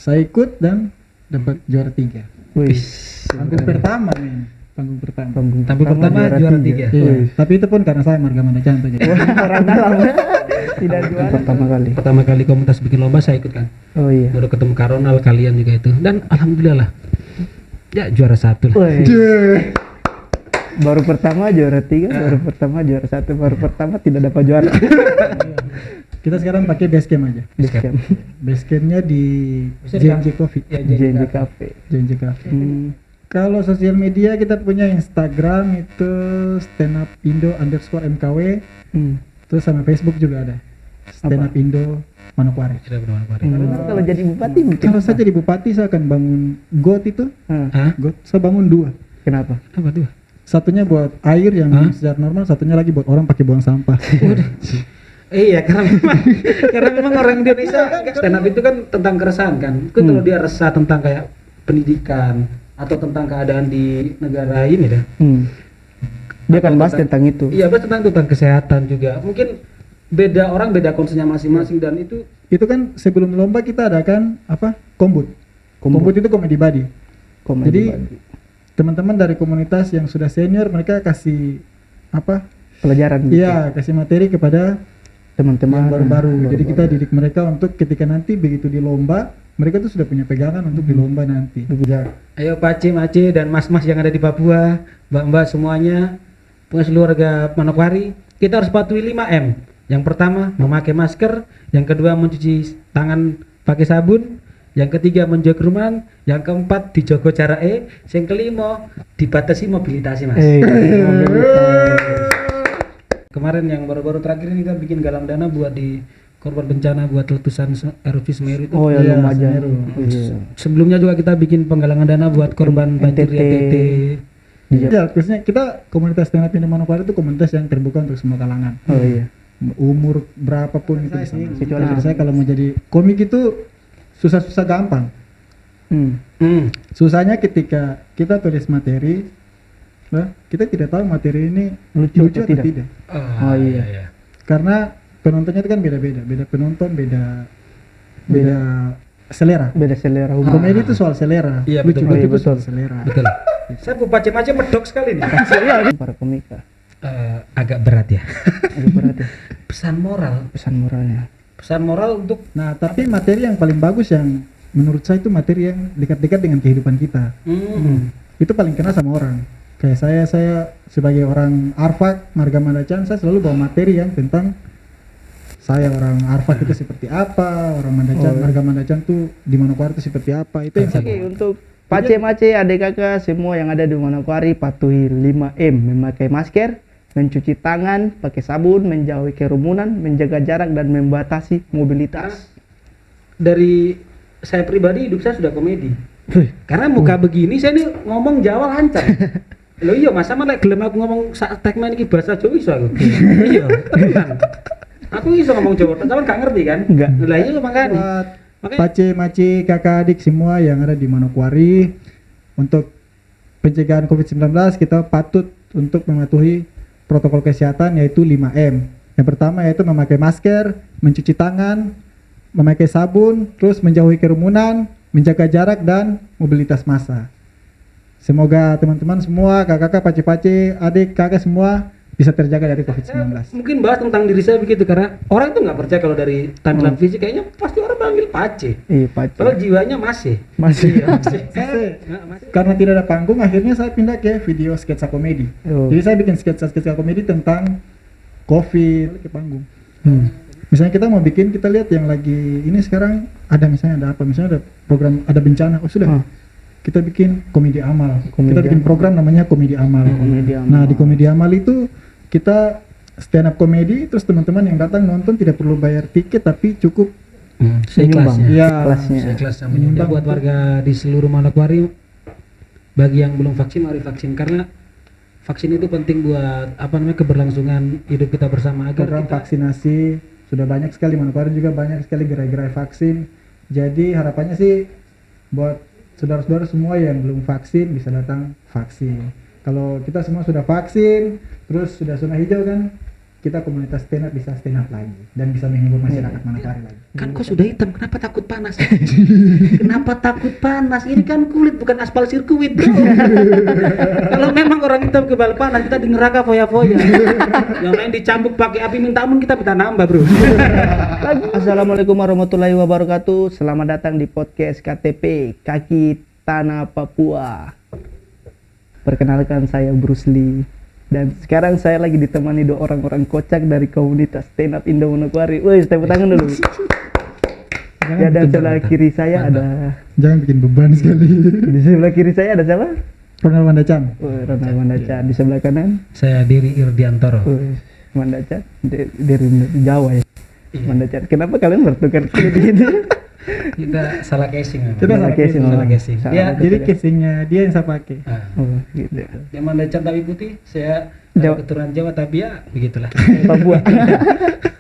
Saya ikut dan dapat juara 3. Wih. Panggung pertama men. Panggung pertama. Panggung pertama juara 3. Iya. Tapi itu pun karena saya marga Manda Canto jadi. Orang dalam tidak juara Pertama kali komunitas bikin lomba saya ikut kan. Oh iya. Baru ketemu Karonal kalian juga itu. Dan alhamdulillah lah. Ya juara 1 lah. Wih. Baru pertama juara 3, baru pertama juara 1, baru pertama tidak dapat juara. Kita sekarang pakai basecamp aja. Basecamp. Basecampnya di Bisa JNJ Coffee. Ya, JNJ Cafe. JNJ Cafe. Hmm. Kalau sosial media kita punya Instagram itu @standupindo_mkw. Terus sama Facebook juga ada. Stand Up Indo Manokwari. Sudah benar Kalau jadi bupati mungkin. Kalau saya jadi bupati saya akan bangun got itu. Hah? Got saya bangun 2. Kenapa? Apa tuh? Satunya buat air yang secara normal, satunya lagi buat orang pakai buang sampah. Iya, karena memang orang Indonesia stand up itu kan tentang keresahan kan. Kalau dia resah tentang kayak pendidikan atau tentang keadaan di negara ini dah. Dia akan bahas tentang itu. Iya, bahas tentang kesehatan juga. Mungkin beda orang beda concernnya masing-masing dan itu kan sebelum lomba kita adakan apa? Kombut. Kombut itu comedy buddy. Jadi teman-teman dari komunitas yang sudah senior mereka kasih apa? Pelajaran. Iya, kasih materi kepada teman-teman yang baru-baru. Jadi kita didik mereka untuk ketika nanti begitu di lomba, mereka tuh sudah punya pegangan untuk di lomba nanti. Ya. Ayo Pace, Mace dan mas-mas yang ada di Papua, mbak-mbak semuanya, keluarga Manokwari, kita harus patuhi 5M. Yang pertama memakai masker, yang kedua mencuci tangan pakai sabun, yang ketiga menjaga kerumunan, yang keempat dijogo jarak, yang kelima dibatasi mobilitas mas. Kemarin yang baru-baru terakhir ini kan bikin galang dana buat di korban bencana buat letusan erupsi Semeru itu. Oh ya, lumayan. Sebelumnya juga kita bikin penggalangan dana buat korban banjir di NTT. Ya, khususnya kita komunitas stand up Indo Manokwari itu komunitas yang terbuka untuk semua kalangan. Oh iya. Umur berapapun itu bisa. Kecuali saya kalau mau jadi komik itu susah-susah gampang. Susahnya ketika kita tulis materi, kita tidak tahu materi ini lucu atau tidak. Oh iya. Karena penontonnya itu kan beda-beda, beda penonton, beda selera. Beda selera humor. Komedi itu soal selera. Iya, lucu betul. itu soal selera. Betul. Saya Bu Pace-Mace medok sekali nih. Para komika. Agak berat ya. Agak berat ya. Pesan moralnya. Pesan moral untuk tapi materi yang paling bagus yang menurut saya itu materi yang dekat-dekat dengan kehidupan kita. Itu paling kena sama orang. Kayak saya sebagai orang Arfak, marga Mandacan, saya selalu bawa materi yang tentang saya orang Arfak itu seperti apa, orang Mandacan, marga Mandacan tuh di Manokwari itu seperti apa. Itu yang Oke, untuk Pace-Mace, adik kakak semua yang ada di Manokwari, patuhi 5M, memakai masker, mencuci tangan, pakai sabun, menjauhi kerumunan, menjaga jarak dan membatasi mobilitas. Dari saya pribadi hidup saya sudah komedi. Karena muka begini saya nih ngomong Jawa lancar. Loh iya masa malah gelem aku ngomong sak tagline iki bahasa Jawa iso aku. Iya, tenang. Aku iso ngomong Jawa, tapi gak ngerti kan? Enggak. Lah iya makanya. Pace-Mace, kakak adik semua yang ada di Manokwari, untuk pencegahan COVID-19 kita patut untuk mematuhi protokol kesehatan yaitu 5M. Yang pertama yaitu memakai masker, mencuci tangan, memakai sabun, terus menjauhi kerumunan, menjaga jarak dan mobilitas massa. Semoga teman-teman semua, kakak-kakak, pace-pace, adik, kakak semua bisa terjaga dari COVID-19. Mungkin bahas tentang diri saya begitu karena orang itu nggak percaya kalau dari tampilan fisik kayaknya pasti orang panggil Pace. Iya, Pace. Kalau jiwanya masih. Masih. Karena tidak ada panggung, akhirnya saya pindah ke video sketsa komedi. Jadi saya bikin sketsa komedi tentang COVID ke panggung. Misalnya kita mau bikin, kita lihat yang lagi ini sekarang ada misalnya ada apa, misalnya ada program, ada bencana, sudah. Kita bikin komedi amal. Kita bikin program namanya komedi amal. Nah di komedi amal itu kita stand up komedi, terus teman-teman yang datang nonton tidak perlu bayar tiket tapi cukup seikhlasnya. Iya, Seikhlasnya menyumbang buat warga di seluruh Manokwari. Bagi yang belum vaksin mari vaksin karena vaksin itu penting buat keberlangsungan hidup kita bersama agar program vaksinasi sudah banyak sekali, Manokwari juga banyak sekali gerai-gerai vaksin. Jadi harapannya sih buat saudara-saudara semua yang belum vaksin bisa datang vaksin. Kalau kita semua sudah vaksin, terus sudah zona hijau kan, kita komunitas stand up bisa stand up lagi dan bisa menghibur masyarakat Manokwari lagi. Kan kau sudah hitam, kenapa takut panas? Kenapa takut panas? Ini kan kulit bukan aspal sirkuit, bro. Kalau memang orang hitam kebal panas, kita di neraka foya-foya. Yang lain dicambuk pakai api minta ampun, kita minta nambah, bro. Assalamualaikum warahmatullahi wabarakatuh. Selamat datang di podcast KTP Kaki Tanah Papua. Perkenalkan, saya Bruce Lee. Dan sekarang saya lagi ditemani 2 orang-orang kocak dari komunitas stand up Indo Manokwari. Woi, tepuk tangan dulu. Ya, dan sebelah kiri saya ada, Jangan bikin beban sekali. di sebelah kiri saya ada siapa? Ronald Mandacan. Oh, Ronald Mandacan. Di sebelah kanan, Saya Diri Irdiantoro. Mandacan dari Jawa ya. Mandacan. Kenapa kalian bertukar kulit gitu? Kita salah casing. memang. Kita salah casing. Salah casing. Salah. Dia, Jadi casingnya dia yang saya pakai. ah, Oh, gitu. dia Mandacan tapi putih, saya Jawa. keturunan Jawa tapi ya begitulah. Papua.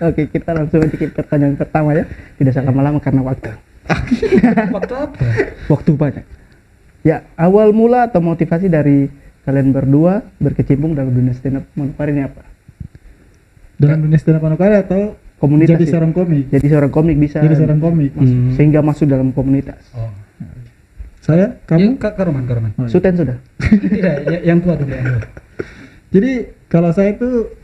Oke, kita langsung aja ke pertanyaan pertama ya. Tidak usah lama-lama karena waktu. Waktu apa? Waktu banyak. Ya, awal mula atau motivasi dari kalian berdua berkecimpung dalam dunia stand up Manokwari ini apa? Dalam dunia stand up Manokwari atau Komunitas jadi ya? seorang komik. Jadi seorang komik bisa Jadi seorang komik. sehingga masuk dalam komunitas. Oh. Saya, Kamu? kamu. Kak Roman. Oh, iya. Suten sudah. Tidak, yang tua dulu yang tua. Jadi kalau saya itu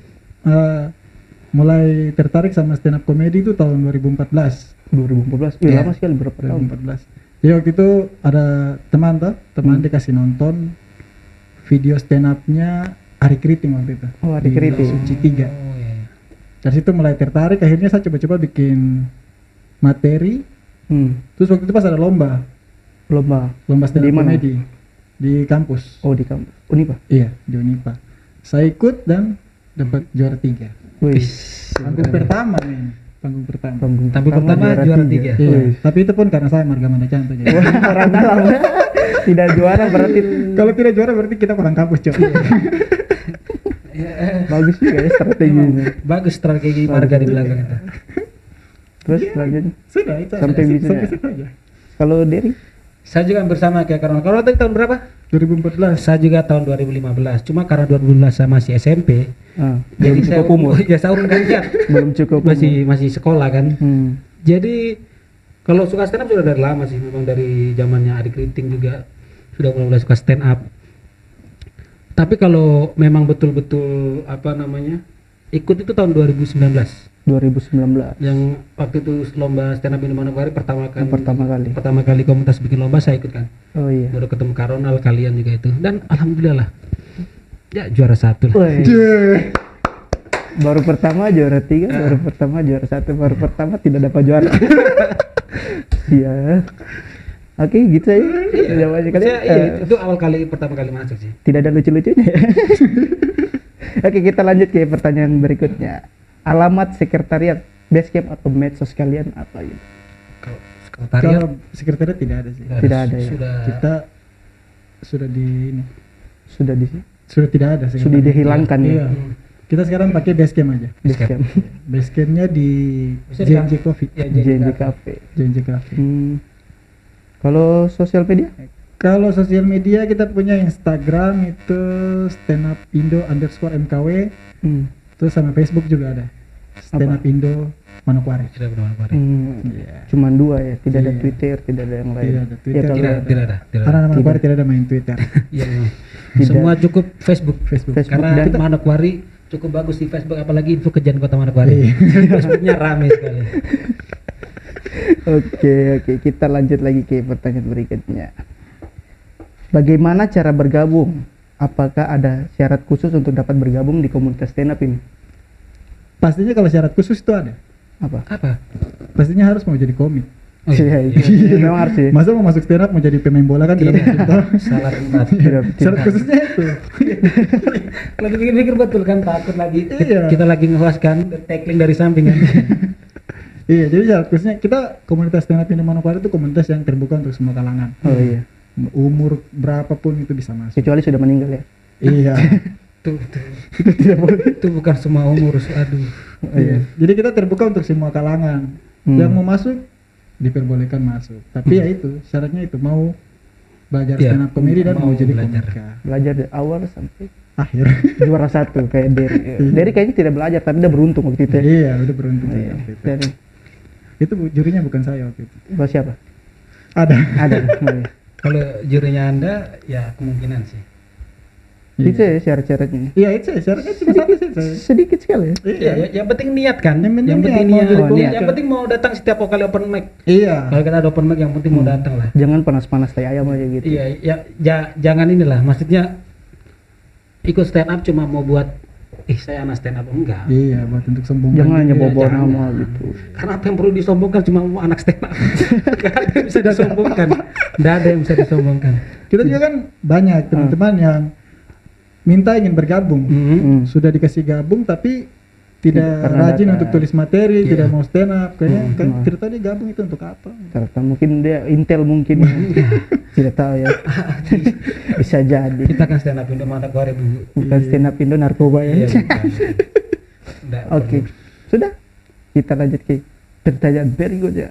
mulai tertarik sama stand up comedy itu tahun 2014. 2014. Iya. Lama sekali, berapa tahun? 2014. Jadi waktu itu ada teman dikasih nonton video stand up-nya Ari Kriting waktu itu. Oh, Ari Di Kriting. Suci 3. Oh iya. Dari situ mulai tertarik, akhirnya saya coba-coba bikin materi. Terus waktu itu pas ada lomba Lomba stand Di up mana? comedy di kampus. Oh, di kampus Unipa. Iya, di Unipa. Saya ikut dan dapat juara 3. Wih. Panggung pertama men. Panggung pertama. Tampil pertama juara 3. Iya, Wih. tapi itu pun karena saya marga Mandacan tuh. Jadi. Wah, orang dalam. Tidak juara berarti Kalau tidak juara berarti kita kurang kampus, Cok. bagus juga ya strateginya. Bagus strategi marga di belakang itu. Terus selanjutnya Sudah itu. Sampai aja. bisa Sampai ya? situ aja. kalau Derry Saya juga hampir sama kayak Karona. Kalau tadi tahun berapa? 2014. Saya juga tahun 2015. Cuma karena 2015 saya masih SMP, belum cukup umur. Ya saya umur kan Belum cukup umur. masih sekolah kan. Jadi kalau suka stand up sudah dari lama sih, memang dari zamannya Adik Kriting juga sudah mulai suka stand up. Tapi kalau memang betul-betul apa namanya ikut itu tahun 2019 yang waktu itu lomba stand up Indo Manokwari pertama kali komunitas bikin lomba saya ikut kan. Oh iya. Baru ketemu Karonal, kalian juga itu, dan alhamdulillah lah ya juara 1 lah. Woi. Baru pertama juara 3, baru pertama juara 1, baru pertama tidak dapat juara. Iya. Oke, gitu aja. Jawabannya kalian. Iya, itu awal kali pertama kali masuk sih. Tidak ada lucu-lucunya ya. Oke, kita lanjut ke pertanyaan berikutnya. Alamat sekretariat basecamp atau medsos kalian apa gitu? Kalau sekretariat Kalau sekretariat tidak ada sih. Tidak ada ya? Sudah Kita sudah di ini. Sudah Sudah tidak ada sudah sekretariat. dihilangkan Iya. ya. Kita sekarang pakai basecamp aja. Basecamp. Basecampnya di Bisa JNJ Coffee. Ya, JNJ Cafe. JNJ Coffee. Kalau sosial media? Kalau sosial media kita punya Instagram itu @standupindo_mkw. Terus sama Facebook juga ada. Stand Up Indo Manokwari. Sudah benar-benar. Iya. Cuman 2 ya, tidak ada Iya. Twitter, tidak ada yang lain. Tidak ada Twitter. Ya, kalau Tidak ada. Karena Manokwari tidak ada main Twitter. Iya, memang. Tidak. Semua cukup Facebook. Facebook. Facebook. Karena Dan- Manokwari cukup bagus di Facebook, apalagi info kejadian Kota Manokwari. Iya. Facebooknya rame sekali. Oke, kita lanjut lagi ke pertanyaan berikutnya. Bagaimana cara bergabung? Apakah ada syarat khusus untuk dapat bergabung di komunitas stand up ini? Pastinya kalau syarat khusus itu ada. Apa? Apa? Pastinya harus mau jadi komik. Oh, Iya, iya. iya. Memang harus ya. Masa mau masuk stand up mau jadi pemain bola kan tidak mungkin toh. Salah tempat. Syarat khususnya itu. Lagi pikir-pikir betul kan, takut lagi Iya. kita lagi nge-host kan, tackling dari samping kan. Iya, jadi syarat khususnya kita komunitas stand up Indo Manokwari itu komunitas yang terbuka untuk semua kalangan. Oh iya. Umur berapapun itu bisa masuk. Kecuali sudah meninggal ya. Iya. Tuh, itu tidak boleh. Itu bukan semua umur. Aduh. Iya. Jadi kita terbuka untuk semua kalangan. Yang mau masuk diperbolehkan masuk. Tapi ya itu syaratnya itu mau belajar Iya, stand up comedy dan mau jadi belajar. komika. Belajar dari awal sampai akhir. juara 1 kayak Derry. Derry kayaknya tidak belajar tapi dia beruntung waktu itu. Iya, udah beruntung Iya. waktu itu. Dan Itu jurinya bukan saya waktu itu. buat siapa? Ada. Ada. Oh, iya. Kalau jurinya Anda ya kemungkinan sih. Itu ya syarat-syaratnya. Iya, itu syaratnya cuma satu sih saya. Sedikit sekali ya. Iya, yang penting niat kan. Yang penting Yang penting niat, mau niat. jadi pemikir. Yang penting mau datang setiap kali open mic. Iya. Kalau kita ada open mic yang penting mau datang lah. Jangan panas-panas tai ayam aja gitu. Iya, jangan inilah. Maksudnya ikut stand up cuma mau buat saya anak stand up enggak. Iya, buat untuk sombong. Jangan hanya Iya, bawa jangan. nama gitu. Karena apa yang perlu disombongkan cuma mau anak stand up. Enggak ada yang bisa disombongkan. Enggak ada yang bisa disombongkan. Kita juga kan banyak teman-teman yang minta ingin bergabung. Hmm. Sudah dikasih gabung tapi tidak Pernah rajin datang. untuk tulis materi, Iya. tidak mau stand up. Kayaknya kan Hmm. tidak tahu dia gabung itu untuk apa. Ternyata mungkin dia intel mungkin. Tidak tahu ya. Bisa jadi. Kita kan stand up Indo Manokwari Bu. Bukan stand up Indo narkoba ya. Iya, bukan. Nggak Oke. perlu. Sudah. Kita lanjut ke pertanyaan berikutnya.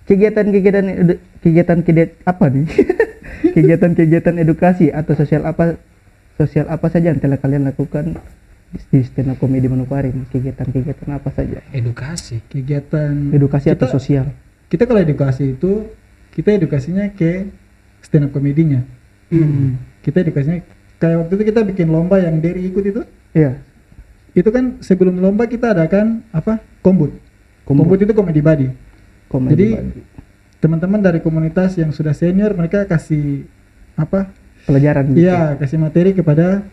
Kegiatan apa nih? Kegiatan edukasi atau sosial apa saja yang telah kalian lakukan di stand up comedy Manokwari? Kegiatan apa saja? Edukasi. Kegiatan Edukasi atau kita- sosial? Kita kalau edukasi itu kita edukasinya ke stand up komedinya. Kita edukasinya kayak waktu itu kita bikin lomba yang Derry ikut itu. Iya. Itu kan sebelum lomba kita adakan apa? Kombut. Kombut itu komedi body. Komedi Jadi body. teman-teman dari komunitas yang sudah senior mereka kasih apa? Pelajaran gitu. Iya, kasih materi kepada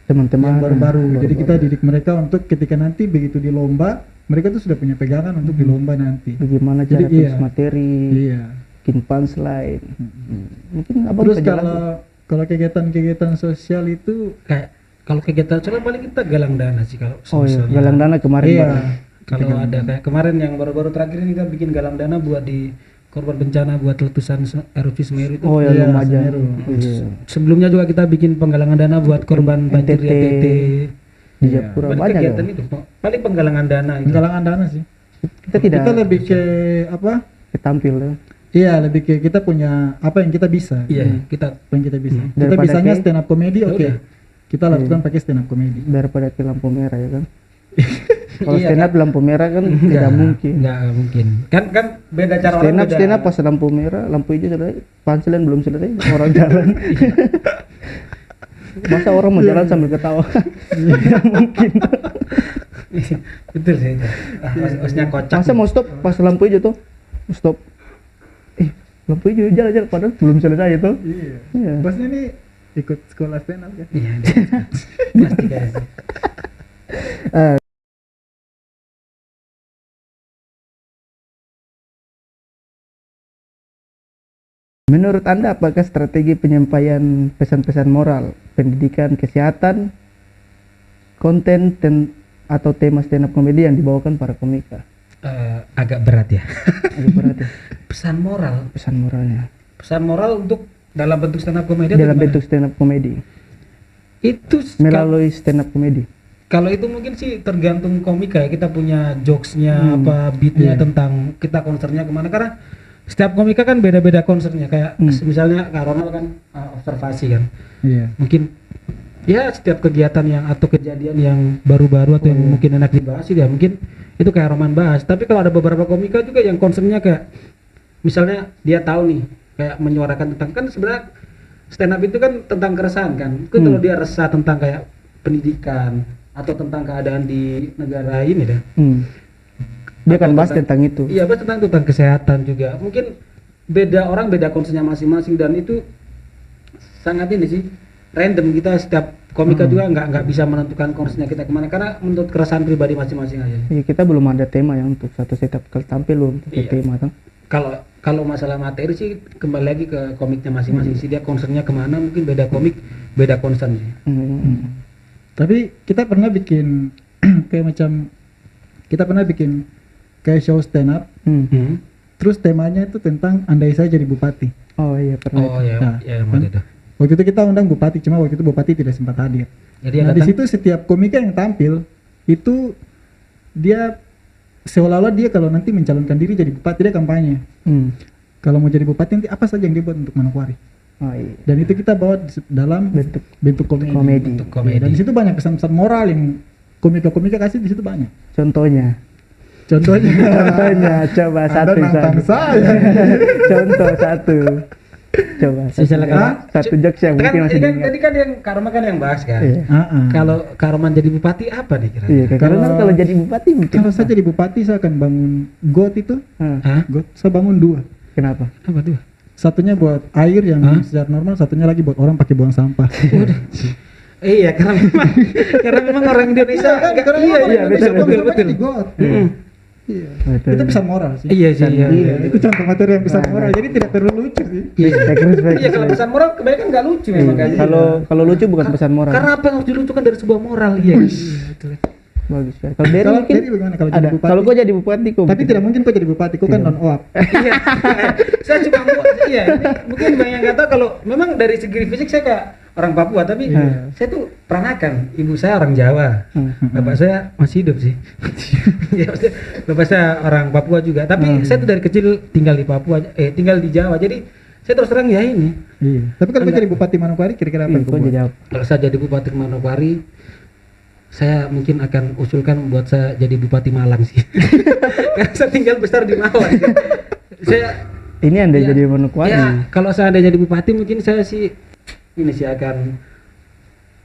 Teman-teman yang baru-baru. Jadi kita baru-baru. didik mereka untuk ketika nanti begitu di lomba, mereka tuh sudah punya pegangan untuk di lomba nanti. bagaimana Jadi cara tulis iya. materi, Iya. bikin punchline. Mungkin abang Terus bisa jalan. kalau kegiatan-kegiatan sosial itu Kayak kalau kegiatan sosial paling kita galang dana sih kalau Oh iya, misalnya. galang dana kemarin. iya. Bang. Kalau ada kayak kemarin yang baru-baru terakhir ini kita bikin galang dana buat di korban bencana buat letusan erupsi Semeru itu. Oh ya, Iya, Lumajang. Semeru. Iya. Sebelumnya juga kita bikin penggalangan dana buat korban banjir di NTT. NTT. Di Iya. Japura Banyak banyak kegiatan ya. itu. Paling penggalangan dana itu. Penggalangan dana sih. Kita tidak Kita lebih ke apa? tampil ya. Iya, lebih ke kita punya apa yang kita bisa. Iya, kita Apa yang kita bisa. Kita Daripada bisanya ke- stand up comedy, Ya oke. udah. Kita lakukan pakai stand up comedy. Daripada ke lampu merah ya kan. Kalau Iya, stand up lampu merah kan tidak mungkin. Enggak mungkin. Kan beda cara Stand up, beda. stand up pas lampu merah, lampu hijau selesai, punchline belum selesai, orang jalan. Masa orang mau jalan sambil ketawa? Tidak mungkin. Betul sih itu. Hostnya kocak. Masa mau stop pas lampu hijau tuh? Stop. Lampu hijau jalan-jalan padahal belum selesai itu. Iya. Iya. Bosnya nih ikut sekolah stand up kan? Iya. Pasti guys. Menurut Anda apakah strategi penyampaian pesan-pesan moral, pendidikan, kesehatan, konten atau tema stand up comedy yang dibawakan para komika? Agak berat ya. Agak berat ya Pesan moral. pesan moralnya. Pesan moral untuk dalam bentuk stand up comedy Dalam bentuk stand up comedy. itu Melalui stand up comedy. kalau itu mungkin sih tergantung komika ya, kita punya jokesnya apa beatnya Iya. tentang kita konsernya kemana, karena setiap komika kan beda-beda konsernya, kayak misalnya Kak Ronald kan observasi kan, Iya. mungkin ya setiap kegiatan yang atau kejadian yang baru-baru atau yang mungkin enak dibahas sih ya mungkin itu kayak Roman bahas. Tapi kalau ada beberapa komika juga yang konsernya kayak misalnya dia tahu nih kayak menyuarakan tentang, kan sebenarnya stand up itu kan tentang keresahan kan. Kalau dia resah tentang kayak pendidikan atau tentang keadaan di negara ini dah. Dia akan Atau bahas tentang- tentang itu. Iya, bahas tentang kesehatan juga. Mungkin beda orang beda konsernya masing-masing, dan itu sangat ini sih random. Kita setiap komika juga nggak bisa menentukan konsernya kita kemana karena menurut keresahan pribadi masing-masing aja. Iya, kita belum ada tema yang untuk satu setup kali tampil belum pakai Iya. tema kan. Kalau masalah materi sih kembali lagi ke komiknya masing-masing sih, dia konsernya kemana, mungkin beda komik beda konsen sih. Tapi kita pernah bikin kayak macam kita pernah bikin kayak show stand up, terus temanya itu tentang andai saya jadi bupati. Oh iya pernah. Oh ya, Nah, ya kan? waktu itu. Waktu itu kita undang bupati, cuma waktu itu bupati tidak sempat hadir. Jadi Nah yang di datang- situ setiap komika yang tampil itu dia seolah-olah dia kalau nanti mencalonkan diri jadi bupati dia kampanye. Kalau mau jadi bupati nanti apa saja yang dia buat untuk Manokwari. Oh iya. Dan itu kita bawa dalam bentuk komedi. Komedi. Bentuk komedi. Dan di situ banyak pesan-pesan moral yang komika-komika kasih di situ banyak. Contohnya. Contohnya, Contohnya coba Anda satu. nantang saya. Contoh satu. Coba Silakan. satu jokes yang mungkin masih diingat. tadi kan yang Karma kan yang bahas kan. Iya. Kalau Karman jadi bupati apa nih kira-kira? Iya, kalau jadi bupati mungkin Kalau saya jadi bupati saya akan bangun got itu. Hah? Got saya bangun 2. Kenapa? Apa tuh? Satunya buat air yang secara normal, satunya lagi buat orang pakai buang sampah. Iya, karena memang orang Indonesia iya, betul. Di got. Iya. Betul. Itu pesan moral sih. Iya sih. Iya, itu contoh materi yang pesan moral. Jadi tidak perlu lucu sih. Respect. Iya, kalau pesan moral kebanyakan nggak lucu memang kan. Kalau lucu bukan pesan moral. Karena apa yang harus dilucukan dari sebuah moral iya. Betul. Bagus ya. Kalau Derry Kalau mungkin Derry bagaimana kalau jadi ada. bupati? Kalau gua jadi bupati kok. Tapi tidak mungkin kau jadi bupati, kau kan non OAP. Iya. Saya cuma iya, ini mungkin banyak yang nggak tahu kalau memang dari segi fisik saya kayak orang Papua tapi saya tuh peranakan. Ibu saya orang Jawa. Bapak saya masih hidup sih. Ya, maksudnya bapak saya orang Papua juga, tapi saya tuh dari kecil tinggal di Papua, tinggal di Jawa. Jadi saya terus terang ya ini. Iya. Tapi kalau kau jadi bupati Manokwari kira-kira apa yang kau Kok buat? jadi apa? Kalau saya jadi bupati Manokwari, saya mungkin akan usulkan buat saya jadi bupati Malang sih. Karena saya tinggal besar di Malang. Saya Ini Anda ya, jadi Manokwari. ya, kalau saya ada jadi bupati mungkin saya sih ini sih akan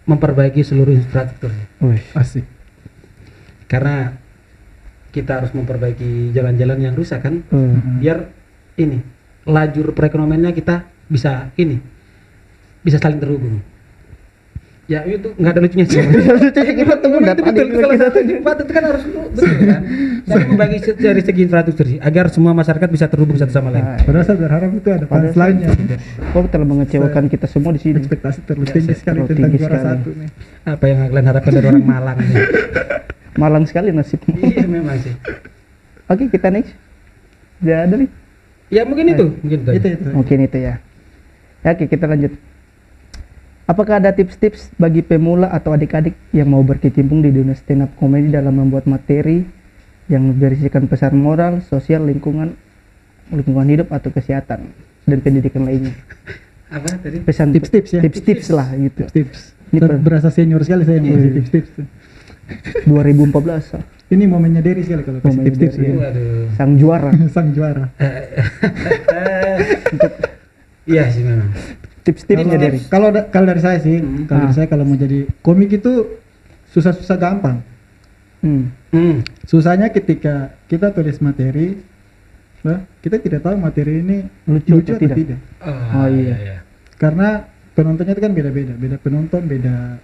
memperbaiki seluruh infrastruktur. Wih. Asik. Karena kita harus memperbaiki jalan-jalan yang rusak kan, biar ini lajur perekonomiannya kita bisa saling terhubung. Ya itu nggak ada lucunya sih. Kita tunggu Memang itu data betul. Kalau satu bupati itu kan harus betul kan. Jadi membagi dari segi infrastruktur sih, agar semua masyarakat bisa terhubung satu sama lain. Padahal saya berharap itu ada Padahal punchline-nya. Kok telah mengecewakan kita semua di sini. Ekspektasi terlalu tinggi sekali terlalu tentang tinggi juara sekali. 1 nih. Apa yang kalian harapkan dari orang Malang ini? Malang sekali nasibmu. Iya memang sih. Oke, kita next. Ya ada nih. Ya mungkin itu. Itu. Mungkin itu ya. Ya, oke, kita lanjut. Apakah ada tips-tips bagi pemula atau adik-adik yang mau berkecimpung di dunia stand up comedy dalam membuat materi yang berisikan pesan moral, sosial, lingkungan hidup atau kesehatan dan pendidikan lainnya? Apa tadi? Pesan Tips-tips ya? Tips-tips lah gitu. Tips. Ini Berasa senior sekali saya yang ngasih tips-tips. 2014 Ini momennya Derry sekali kalau kasih Momennya tips-tips Derry, gitu. Waduh. sang juara. Sang juara. Iya sih memang. Tips-tipsnya dari Kalau dari saya sih, kalau dari saya kalau mau jadi komik itu susah-susah gampang. Susahnya ketika kita tulis materi, kita tidak tahu materi ini Lucu lucu atau atau tidak. tidak. Oh, iya. Karena penontonnya itu kan beda-beda, beda penonton, beda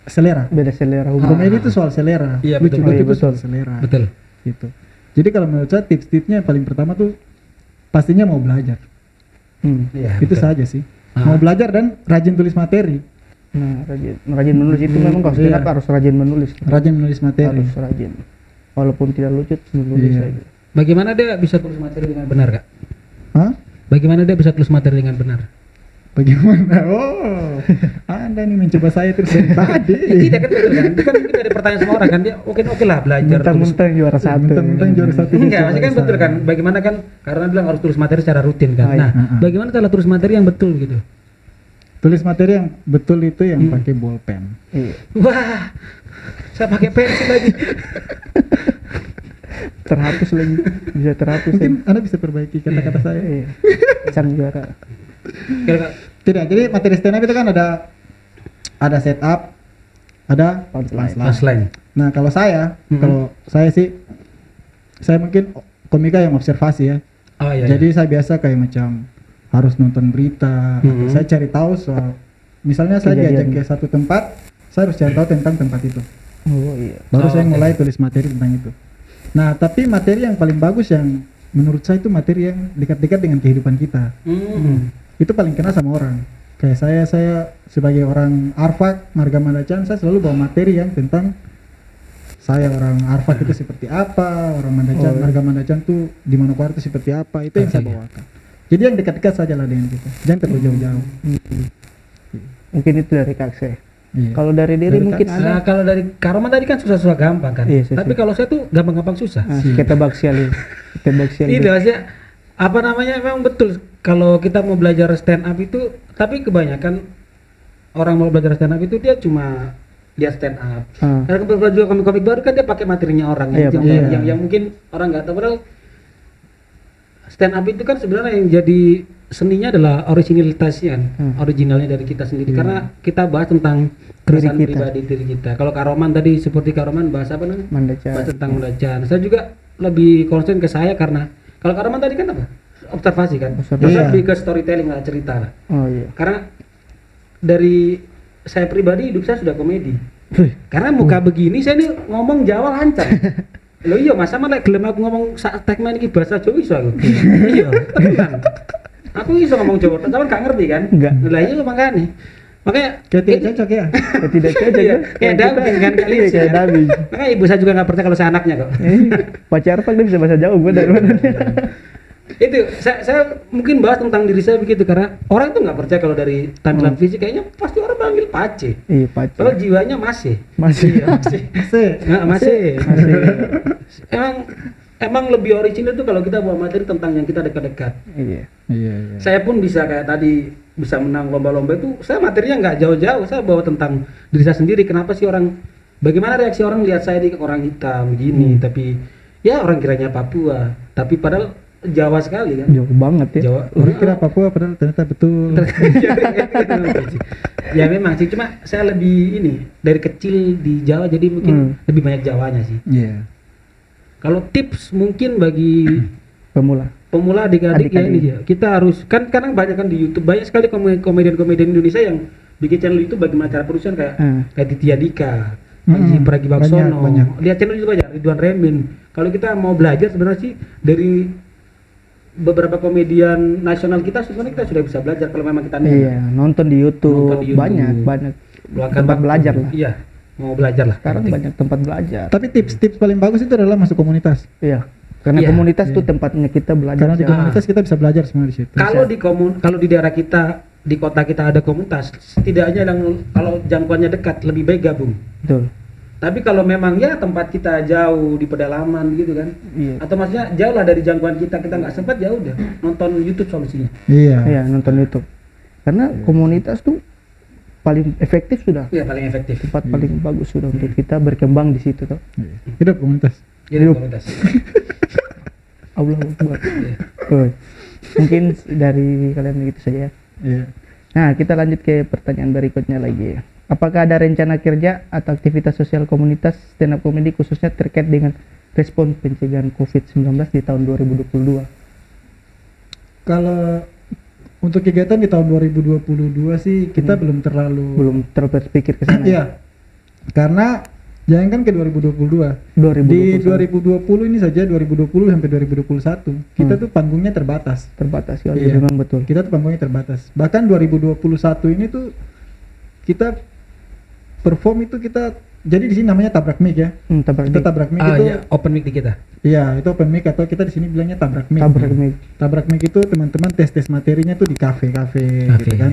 selera. beda selera humor. Komedi itu soal selera, Iya, lucu betul. Oh, iya, itu betul. soal selera. Betul. Gitu. Jadi kalau menurut saya tips-tipsnya yang paling pertama tuh pastinya mau belajar. Iya. Itu betul. saja sih. Mau belajar dan rajin tulis materi. Nah, rajin menulis itu memang kalau stand up Iya. harus rajin menulis. Rajin menulis materi. Harus rajin. Walaupun tidak lucu menulis Iya. aja. Bagaimana dia bisa tulis materi dengan benar, Kak? Hah? Bagaimana dia bisa tulis materi dengan benar? Bagaimana? Oh, Anda nih mencoba saya terus dari tadi. Tidak kan betul kan? Itu kan mungkin ada pertanyaan semua orang kan dia oke lah belajar tulis. Mentang-mentang juara satu. Mentang-mentang juara satu. Enggak, maksudnya kan betul kan? Bagaimana kan? Karena bilang harus tulis materi secara rutin kan. Ah, iya. Nah, bagaimana cara tulis materi yang betul gitu? Tulis materi yang betul itu yang pakai bolpen. Iya. Wah, saya pakai pensil lagi. Terhapus lagi. Bisa terhapus. Mungkin Anda bisa perbaiki kata-kata saya. Iya. Sang juara. Kira-kira Tidak, jadi materi stand up itu kan ada setup, ada Punchline. punchline. Nah, kalau saya sih saya mungkin komika yang observasi ya. Oh iya. Jadi saya biasa kayak macam harus nonton berita, atau saya cari tahu soal misalnya saya diajak Kejadian. ke satu tempat, saya harus cari tahu tentang tempat itu. Oh iya. Baru saya oke. mulai tulis materi tentang itu. Nah, tapi materi yang paling bagus yang menurut saya itu materi yang dekat-dekat dengan kehidupan kita. Itu paling kena sama orang. Kayak saya sebagai orang Arfak, Marga Mandacan, saya selalu bawa materi yang tentang saya orang Arfak itu seperti apa, orang Mandacan, Marga Mandacan tuh di Manokwari itu seperti apa, itu yang saya bawakan. Jadi yang dekat-dekat saja lah dengan kita, jangan terlalu jauh-jauh. Mungkin itu dari Kak Se. Iya. Kalau dari diri Dari mungkin Kak ada. Nah, kalau dari Karma tadi kan susah-susah gampang kan. Iya, susah. Tapi kalau saya tuh gampang-gampang susah. Kita bak sekali. Kita bak sekali. Itu maksudnya apa namanya memang betul kalau kita mau belajar stand up itu, tapi kebanyakan orang mau belajar stand up itu dia cuma lihat stand up. Karena kebetulan juga komik-komik baru kan dia pakai materinya orang Iya, yang mungkin orang nggak tahu, padahal stand up itu kan sebenarnya yang jadi seninya adalah originalitasnya kan, originalnya dari kita sendiri. Karena kita bahas tentang keresahan kita. pribadi diri kita. Kalau Kak Roman tadi seperti Kak Roman bahas apa namanya? Mandacan. Bahas tentang Mandacan. Saya juga lebih concern ke saya karena kalau Kak Roman tadi kan apa? Observasi kan. Observasi. Saya Iya. lebih ke storytelling lah, cerita lah. Oh iya. Karena dari saya pribadi hidup saya sudah komedi. Karena muka begini saya nih ngomong Jawa lancar. Loh iya masa malah gelem aku ngomong saat tagline iki bahasa Jawa iso aku. Iya, tenang. Aku iso ngomong Jawa, tapi gak ngerti kan? Enggak. Lah iya makanya. Makanya Kayak tidak cocok ya. Tidak cocok iya, ya. kayak dubbing kan kali Iya, kayak dubbing. Makanya ibu saya juga nggak percaya kalau saya anaknya kok. Pacar Pak dia bisa bahasa Jawa, gue dari mana? Itu saya mungkin bahas tentang diri saya begitu karena orang itu nggak percaya kalau dari tampilan fisik kayaknya pasti orang panggil Pace. Iya, pacar. Kalau jiwanya masih. Masih. Iya, masih. Masih. Nggak, masih. Emang lebih original tuh kalau kita bawa materi tentang yang kita dekat-dekat. Iya. Iya. Saya pun bisa kayak tadi bisa menang lomba-lomba itu, saya materinya nggak jauh-jauh, saya bawa tentang diri saya sendiri. Kenapa sih orang, bagaimana reaksi orang lihat saya di orang hitam begini, tapi ya orang kiranya Papua, tapi padahal Jawa sekali kan. Jauh banget ya. Jawa. Orang kira Papua padahal ternyata betul. Ya memang sih, cuma saya lebih ini dari kecil di Jawa jadi mungkin lebih banyak Jawanya sih. Iya. Kalau tips mungkin bagi Pemula. adik-adik ya Adik-adik. ini dia. Kita harus kan kadang banyak kan di YouTube banyak sekali komedian-komedian Indonesia yang bikin channel YouTube bagaimana cara production kayak Ditya Dika, Panji Pragiwaksono. banyak. Lihat channel YouTube aja Ridwan Remin. Kalau kita mau belajar sebenarnya sih dari beberapa komedian nasional kita sebenarnya kita sudah bisa belajar kalau memang kita Iya, nonton di YouTube. Nonton di YouTube. Banyak Luangkan tempat waktu. belajar lah. Iya, mau belajar lah. Sekarang Penting. banyak tempat belajar. Tapi tips paling bagus itu adalah masuk komunitas. Iya. Karena Iya, komunitas iya. tuh tempatnya kita belajar. Karena di komunitas kita bisa belajar semua di situ. Kalau di daerah kita, di kota kita ada komunitas, setidaknya kalau jangkauannya dekat lebih baik gabung. Betul. Tapi kalau memang ya tempat kita jauh di pedalaman gitu kan, Iya. atau maksudnya jauh lah dari jangkauan kita nggak sempat, ya udah nonton YouTube solusinya. Iya. Iya, nonton YouTube. Karena komunitas tuh paling efektif sudah. Iya paling efektif. Tempat paling bagus sudah untuk kita berkembang di situ tuh. Iya. Hidup komunitas. Jadi komunitas. Allah Akbar. Iya. Oh. Mungkin dari kalian begitu saja ya. Iya. Nah, kita lanjut ke pertanyaan berikutnya lagi. Apakah ada rencana kerja atau aktivitas sosial komunitas stand up comedy khususnya terkait dengan respon pencegahan COVID-19 di tahun 2022? Kalau untuk kegiatan di tahun 2022 sih kita belum terlalu Terpikir ke sana. Iya. Karena jangan kan ke 2022. 2021. Di 2020 ini saja 2020 sampai 2021 kita tuh panggungnya terbatas. terbatas ya, Iya. memang betul. Kita tuh panggungnya terbatas. Bahkan 2021 ini tuh kita perform itu kita jadi di sini namanya tabrak mic ya. Tabrak Kita mic. tabrak mic Ah itu ya, open mic di kita. iya, itu open mic atau kita di sini bilangnya tabrak mic. Tabrak mic. Tabrak mic itu teman-teman tes materinya tuh di kafe-kafe Kafe, gitu kan.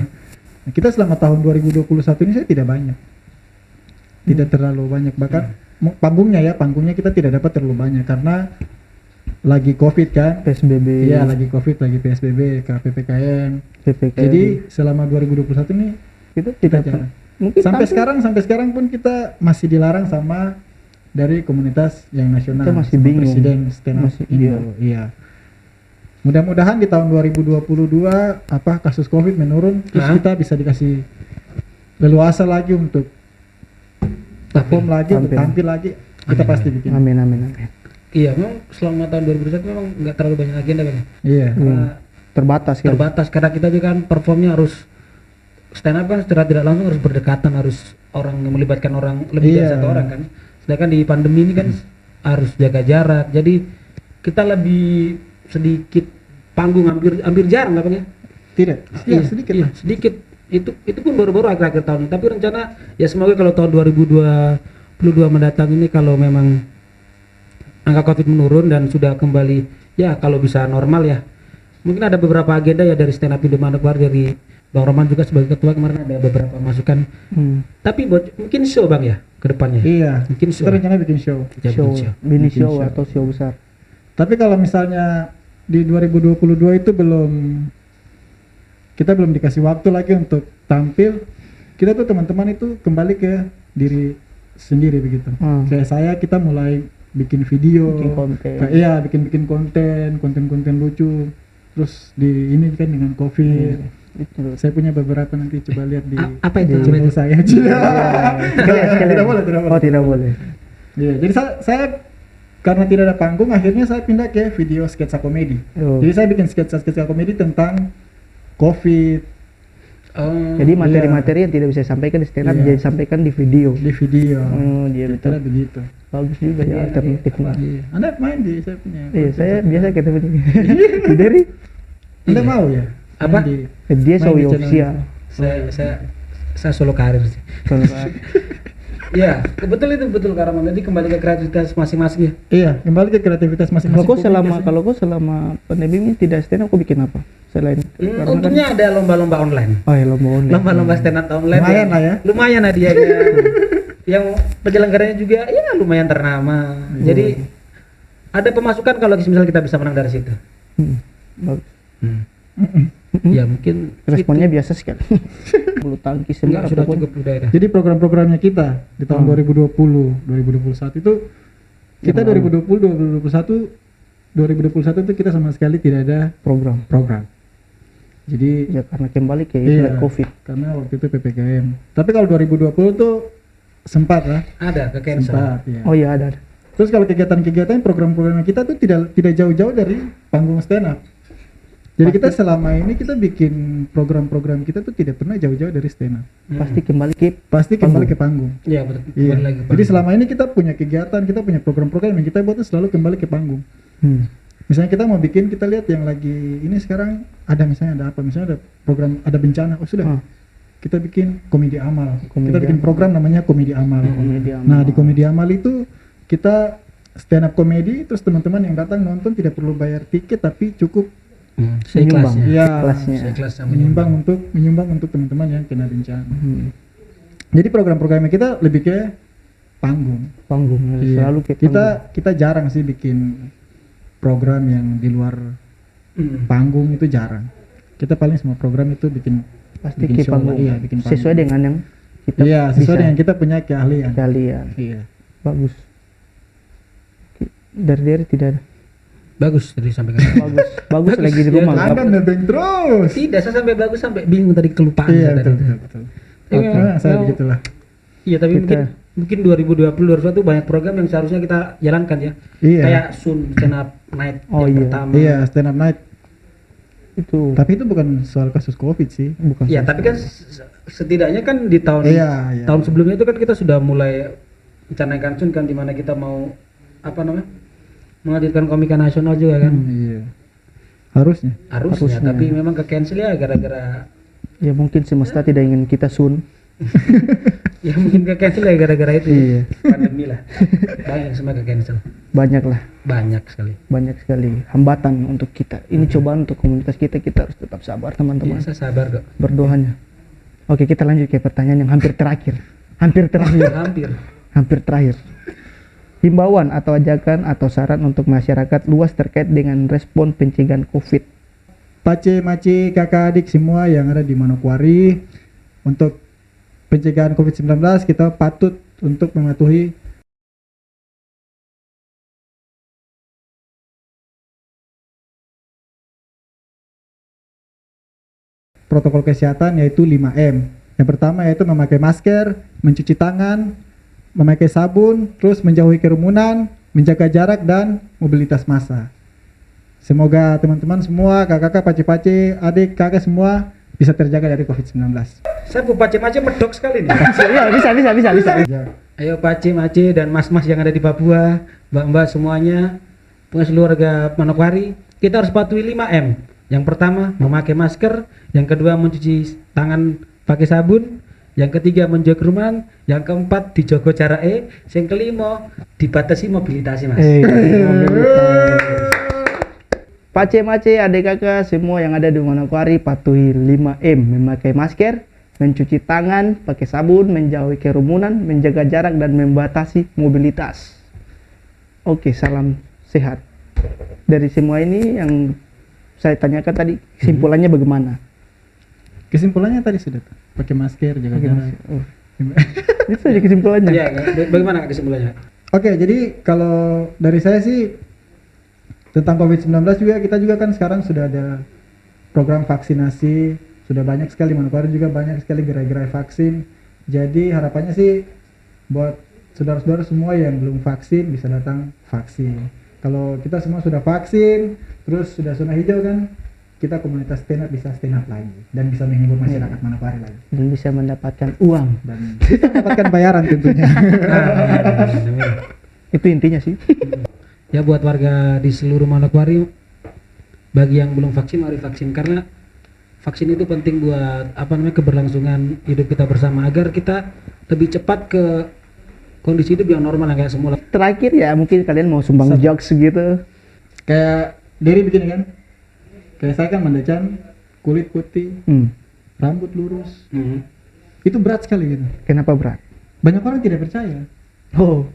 Nah, kita selama tahun 2021 ini saya tidak banyak. Tidak terlalu banyak, bahkan panggungnya kita tidak dapat terlalu banyak karena lagi Covid kan. PSBB. Iya, lagi Covid, lagi PSBB, PPKM. PPKM. Jadi selama 2021 ini itu kita tidak jalan. mungkin Sampai tampil- sekarang pun kita masih dilarang sama dari komunitas yang nasional. Kita masih sama bingung. Presiden stand up Masih, Indo. Iya. Mudah-mudahan di tahun 2022 kasus Covid menurun terus Hah? kita bisa dikasih leluasa lagi untuk perform lagi, untuk tampil lagi. Kita Amin, pasti bikin. Amin. Iya, memang selama tahun 2021 memang nggak terlalu banyak agenda kan. Iya. Karena Terbatas kan. terbatas karena kita juga kan performnya harus stand up kan secara tidak langsung harus berdekatan, harus orang melibatkan orang lebih dari Iya. satu orang kan. Sedangkan di pandemi ini kan harus jaga jarak. Jadi kita lebih sedikit panggung hampir jarang lah Bang ya. Tidak. Iya, sedikit. Iya, sedikit. Itu pun baru-baru akhir-akhir tahun. Tapi rencana ya semoga kalau tahun 2022 mendatang ini kalau memang angka Covid menurun dan sudah kembali ya kalau bisa normal ya. Mungkin ada beberapa agenda ya dari stand up Indo Manokwari, dari Bang Roman juga sebagai ketua kemarin ada beberapa masukan. Tapi mungkin show Bang ya ke depannya. Iya. Mungkin show. Kita rencana bikin show. Ya, Show, bikin show. mini Bikin show show. atau show besar. Tapi kalau misalnya di 2022 itu belum kita belum dikasih waktu lagi untuk tampil. Kita tuh teman-teman itu kembali ke diri sendiri begitu. Kayak saya, kita mulai bikin video, Bikin konten. iya bikin konten lucu. Terus di ini kan dengan COVID. Itu. Saya punya beberapa, nanti coba lihat di Apa itu? channel saya aja. Sekalian. Tidak boleh. Oh, tidak boleh. Iya, jadi saya karena tidak ada panggung, akhirnya saya pindah ke video sketsa komedi. Oh. Jadi saya bikin sketsa komedi tentang COVID Oh, Jadi materi-materi yang tidak bisa disampaikan di stand up Iya. jadi disampaikan di video. di video. Oh, dia betul. Kira begitu. Bagus juga ya alternatifnya. Iya. Anda main di saya punya. Iya, saya biasa ketemu juga. Dari Anda mau ya? Apa? Main di dia main Sowi di channel official. saya solo karir sih. Kalau nggak- Iya, betul itu betul Karaman. Jadi kembali ke kreativitas masing-masing ya. Iya, kembali ke kreativitas Kalau masing-masing. kau selama Publik kalau kau selama pandemi ini tidak stand up, kau bikin apa selain? Karena kan- Untungnya ada lomba-lomba online. Oh ya lomba online. Lomba-lomba stand up online. Lumayan yang- lah ya. Lumayan hadiahnya. Yang penyelenggaranya juga ya lumayan ternama. Jadi ada pemasukan kalau misalnya kita bisa menang dari situ. Bagus. Ya mungkin Responnya biasa sekali. Bulu tangkis enggak, semua sudah apapun. cukup udah ya. Jadi program-programnya kita di tahun 2020, 2021 itu kita 2021 itu kita sama sekali tidak ada Program. program. Jadi Ya karena kembali ke iya, COVID. karena waktu itu PPKM. Tapi kalau 2020 tuh sempat lah, Ada ke cancel. sempat ya. Oh iya ada. Terus kalau kegiatan-kegiatan program-program kita tuh tidak jauh-jauh dari panggung stand up. Jadi kita selama ini kita bikin program-program kita tuh tidak pernah jauh-jauh dari stand up. Pasti kembali ke Pasti kembali ke panggung. Iya betul. Iya. Kembali lagi, Pak. Jadi selama ini kita punya kegiatan, kita punya program-program yang kita buat tuh selalu kembali ke panggung. Misalnya kita mau bikin, kita lihat yang lagi ini sekarang ada, misalnya ada apa? Misalnya ada program, ada bencana. Oh sudah. Kita bikin komedi amal. Komedi Kita bikin amal. program namanya komedi amal. Komedi amal. Nah, di komedi amal itu kita stand up komedi, terus teman-teman yang datang nonton tidak perlu bayar tiket tapi cukup Seikhlasnya. Iya. Kelasnya. Seikhlasnya menyumbang untuk teman-teman yang kena bencana. Hmm. Jadi program-programnya kita lebih ke panggung. Panggung. Iya. Selalu ke panggung. kita jarang sih bikin program yang di luar panggung, itu jarang. Kita paling semua program itu bikin Pasti bikin ke show, panggung. iya, bikin panggung. Sesuai dengan yang kita Iya, sesuai bisa. dengan kita punya keahlian. Kalian. Iya. Bagus. Dari tidak ada. Bagus tadi sampaikan. Bagus. Bagus lagi di Ya, rumah. Anda nebeng terus. Tidak, saya sampai bagus sampai bingung tadi kelupaan Iya, saya betul, tadi. betul. Iya, Nah, saya memang- begitulah. Iya, tapi Kita- mungkin 2020 banyak program yang seharusnya kita jalankan ya. Iya. Kayak Sun Stand Up Night Oh, yang iya. pertama. Iya, stand up night. Itu Tapi itu bukan soal kasus Covid sih. bukan. Iya, tapi kan setidaknya kan di tahun Iya, iya. tahun sebelumnya itu kan kita sudah mulai mencanangkan Sun kan, di mana kita mau apa namanya? Menghadirkan komika nasional juga kan. Iya. Harusnya. Harusnya, tapi memang ke cancel ya gara-gara Ya mungkin semesta tidak ingin kita sun. ya mungkin ke cancel ya gara-gara itu. Iya. Pandemi lah. Banyak semua ke cancel. Banyak lah. Banyak sekali. Banyak sekali hambatan untuk kita. Ini cobaan untuk komunitas kita. Kita harus tetap sabar teman-teman. Iya, saya sabar kok. Berdoanya. Oke, kita lanjut ke pertanyaan yang hampir terakhir. Hampir terakhir. Himbauan atau ajakan atau saran untuk masyarakat luas terkait dengan respon pencegahan COVID. Pace, mace, kakak adik semua yang ada di Manokwari, untuk pencegahan COVID-19 kita patut untuk mematuhi protokol kesehatan, yaitu 5M. Yang pertama yaitu memakai masker, mencuci tangan, memakai sabun, terus menjauhi kerumunan, menjaga jarak dan mobilitas massa. Semoga teman-teman semua, kakak-kakak, pace-pace, adik, kakak semua bisa terjaga dari COVID-19. Saya bu pace-pace medok sekali nih. Ya, bisa. Ya. Ayo pace-mace dan mas-mas yang ada di Papua, mbak-mbak semuanya, seluruh warga Manokwari, kita harus patuhi 5M. Yang pertama, memakai masker. Yang kedua, mencuci tangan pakai sabun. Yang ketiga, menjaga kerumunan. Yang keempat, dijogo jarak. Yang kelima, dibatasi mobilitas mas. Pace-mace, adik kakak semua yang ada di Manokwari, patuhi 5M, memakai masker, mencuci tangan, pakai sabun, menjauhi kerumunan, menjaga jarak dan membatasi mobilitas. Oke, salam sehat. Dari semua ini yang saya tanyakan tadi, kesimpulannya bagaimana? Kesimpulannya tadi sudah tuh. Pakai masker, jaga jarak. Oh. Itu saja kesimpulannya. Iya, bagaimana kesimpulannya? Oke, jadi kalau dari saya sih tentang COVID-19 juga kita juga kan sekarang sudah ada program vaksinasi, sudah banyak sekali Manokwari juga banyak sekali gerai-gerai vaksin. Jadi harapannya sih buat saudara-saudara semua yang belum vaksin bisa datang vaksin. Kalau kita semua sudah vaksin, terus sudah zona hijau kan, kita komunitas stand up bisa stand up lagi dan bisa menghibur masyarakat Manokwari lagi Dan bisa mendapatkan uang. dan bisa mendapatkan bayaran tentunya. Itu intinya sih. Ya buat warga di seluruh Manokwari, bagi yang belum vaksin mari vaksin, karena vaksin itu penting buat keberlangsungan hidup kita bersama, agar kita lebih cepat ke kondisi hidup yang normal yang kayak semula. Terakhir ya mungkin kalian mau sumbang jokes gitu. Kayak Derry begini kan, kayak saya kan Mandacan, kulit putih, rambut lurus, itu berat sekali gitu. Kenapa berat? Banyak orang tidak percaya. Oh.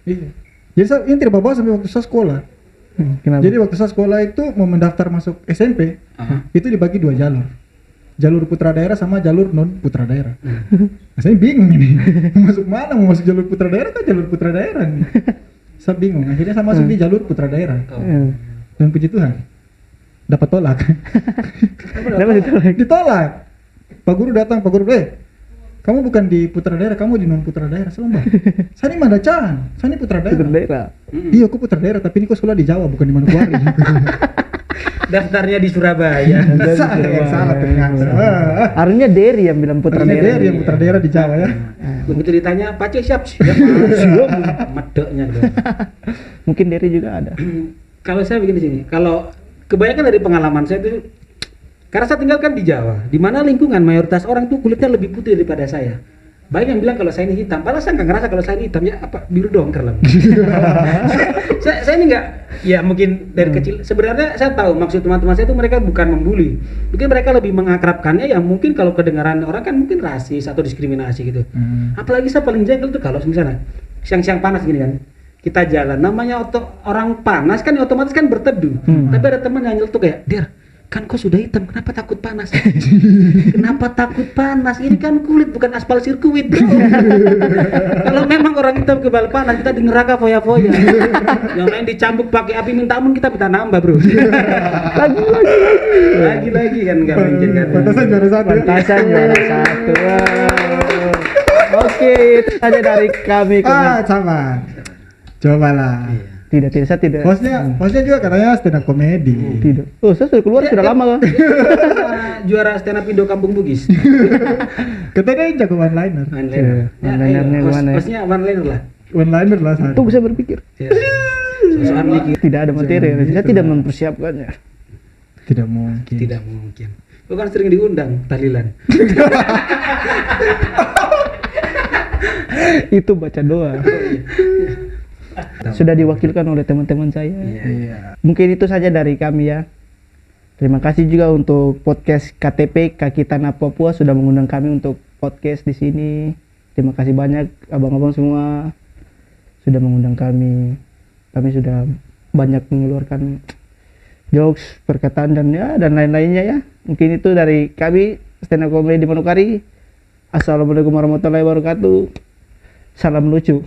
Iya. Jadi saya ini tidak bawa sampai waktu saya sekolah. Kenapa? Jadi waktu saya sekolah itu mau mendaftar masuk SMP, itu dibagi 2 jalur. Jalur putra daerah sama jalur non putra daerah. Nah, saya bingung ini. Mau masuk mana? Mau masuk jalur putra daerah atau jalur putra daerah nih? Saya bingung. Akhirnya saya masuk di jalur putra daerah. Dan puji Tuhan, dapat tolak. Kenapa ditolak? Ditolak. Pak guru datang, Pak guru, kamu bukan di putra daerah, kamu di non putra daerah. Selama. Saya ini Mandacan, saya ini putra daerah. Putra daerah. Iya, aku putra daerah, tapi ini kok sekolah di Jawa, bukan di Manokwari. Daftarnya di Surabaya. Saya yang salah ternyata. Harusnya Derry yang bilang putra Harusnya daerah. Derry yang putra daerah di Jawa ya. Begitu ditanya, Pace siap. Medoknya gitu. Mungkin Derry juga ada. Kalau saya begini sini, kalau kebanyakan dari pengalaman saya itu, karena saya tinggal kan di Jawa, di mana lingkungan mayoritas orang tuh kulitnya lebih putih daripada saya. Banyak yang bilang kalau saya ini hitam, padahal saya nggak ngerasa kalau saya ini hitam, ya apa biru dongker lah. saya ini nggak, ya mungkin dari kecil. Sebenarnya saya tahu maksud teman-teman saya itu mereka bukan membuli, mungkin mereka lebih mengakrabkannya. Ya mungkin kalau kedengaran orang kan mungkin rasis atau diskriminasi gitu. Apalagi saya paling jengkel tuh kalau misalnya siang-siang panas gini kan, kita jalan, namanya orang panas kan otomatis kan berteduh. Tapi ada teman yang nyeletuk kayak, "Der, kan kau sudah hitam, kenapa takut panas?" Kenapa takut panas? Ini kan kulit bukan aspal sirkuit, bro. Kalau memang orang hitam kebal panas, kita di neraka foya-foya. Yang lain dicambuk pakai api minta ampun, kita minta nambah, bro. Lagi kan nggak mungkin kan. Pantasan juara satu. Pantasan juara satu. Wow. Oke, itu saja dari kami. Sama. Cobalah. Tidak, saya tidak. Hostnya juga katanya stand up comedy. Tidak. Oh, saya sudah keluar sudah lama kan. Juara stand up Indo Kampung Bugis. Katanya dia jago one liner. One-linernya gimana ya? Hostnya one liner lah. One liner lah saya. Tunggu saya berpikir. Soal mikir. Tidak ada materi, saya tidak mempersiapkannya. Tidak mungkin. Tidak mungkin. Lu kan sering diundang tahlilan. Itu baca doa. Sudah diwakilkan oleh teman-teman saya. Iya. Mungkin itu saja dari kami ya. Terima kasih juga untuk podcast KTP Kaki Tanah Papua sudah mengundang kami untuk podcast di sini. Terima kasih banyak abang-abang semua sudah mengundang kami. Kami sudah banyak mengeluarkan jokes, perkataan dan lain-lainnya ya. Mungkin itu dari kami stand up comedy di Manokwari. Assalamualaikum warahmatullahi wabarakatuh. Salam lucu.